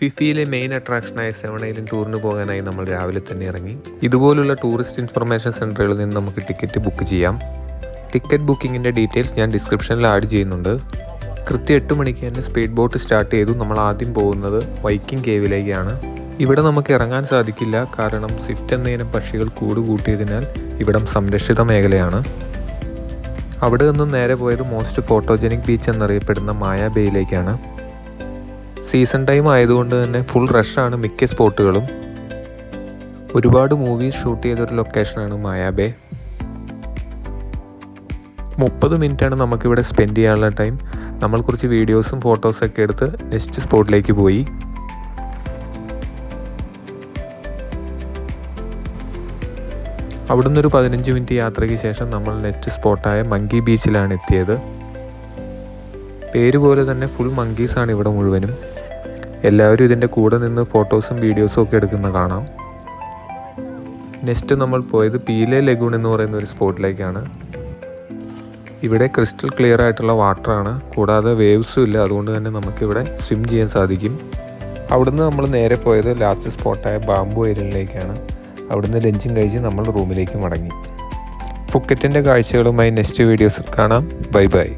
ഫിഫിയിലെ main അട്രാക്ഷനായ 7 island ടൂറിന് പോകാനായി നമ്മൾ രാവിലെ തന്നെ ഇറങ്ങി. ഇതുപോലുള്ള ടൂറിസ്റ്റ് ഇൻഫർമേഷൻ സെൻറ്ററുകളിൽ നിന്ന് നമുക്ക് ടിക്കറ്റ് ബുക്ക് ചെയ്യാം. ടിക്കറ്റ് ബുക്കിങ്ങിൻ്റെ ഡീറ്റെയിൽസ് ഞാൻ ഡിസ്ക്രിപ്ഷനിൽ ആഡ് ചെയ്യുന്നുണ്ട്. കൃത്യം 8 മണിക്ക് തന്നെ സ്പീഡ് ബോട്ട് സ്റ്റാർട്ട് ചെയ്തു. നമ്മൾ ആദ്യം പോകുന്നത് വൈക്കിംഗ് കേവിലേക്കാണ്. ഇവിടെ നമുക്ക് ഇറങ്ങാൻ സാധിക്കില്ല, കാരണം സ്വിഫ്റ്റ് എന്നതിനം പക്ഷികൾ കൂടുകൂട്ടിയതിനാൽ ഇവിടം സംരക്ഷിത മേഖലയാണ്. അവിടെ നിന്നും നേരെ പോയത് മോസ്റ്റ് ഫോട്ടോജനിക് ബീച്ച് എന്നറിയപ്പെടുന്ന മായ ബേയിലേക്കാണ്. സീസൺ ടൈം ആയതുകൊണ്ട് തന്നെ ഫുൾ റഷാണ് മിക്ക സ്പോട്ടുകളും. ഒരുപാട് മൂവീസ് ഷൂട്ട് ചെയ്തൊരു ലൊക്കേഷനാണ് മായ ബേ. 30 മിനിറ്റാണ് നമുക്കിവിടെ സ്പെൻഡ് ചെയ്യാനുള്ള ടൈം. നമ്മൾ കുറച്ച് വീഡിയോസും ഫോട്ടോസൊക്കെ എടുത്ത് നെക്സ്റ്റ് സ്പോട്ടിലേക്ക് പോയി. അവിടുന്ന് ഒരു 15 മിനിറ്റ് യാത്രയ്ക്ക് ശേഷം നമ്മൾ നെക്സ്റ്റ് സ്പോട്ടായ മങ്കി ബീച്ചിലാണ് എത്തിയത്. പേര് പോലെ തന്നെ ഫുൾ മങ്കീസാണ് ഇവിടെ മുഴുവനും. എല്ലാവരും ഇതിൻ്റെ കൂടെ നിന്ന് ഫോട്ടോസും വീഡിയോസും ഒക്കെ എടുക്കുന്ന കാണാം. നെക്സ്റ്റ് നമ്മൾ പോയത് പീലെ ലഗൂൺ എന്ന് പറയുന്ന ഒരു സ്പോട്ടിലേക്കാണ്. ഇവിടെ ക്രിസ്റ്റൽ ക്ലിയർ ആയിട്ടുള്ള വാട്ടറാണ്, കൂടാതെ വേവ്സും ഇല്ല. അതുകൊണ്ട് തന്നെ നമുക്കിവിടെ സ്വിം ചെയ്യാൻ സാധിക്കും. അവിടുന്ന് നമ്മൾ നേരെ പോയത് ലാസ്റ്റ് സ്പോട്ടായ ബാംബു ഐലൻഡിലേക്കാണ്. അവിടുന്ന് ലഞ്ചും കഴിച്ച് നമ്മൾ റൂമിലേക്ക് മടങ്ങി. ഫുക്കറ്റിൻ്റെ കാഴ്ചകളുമായി നെക്സ്റ്റ് വീഡിയോസിൽ കാണാം. Bye bye.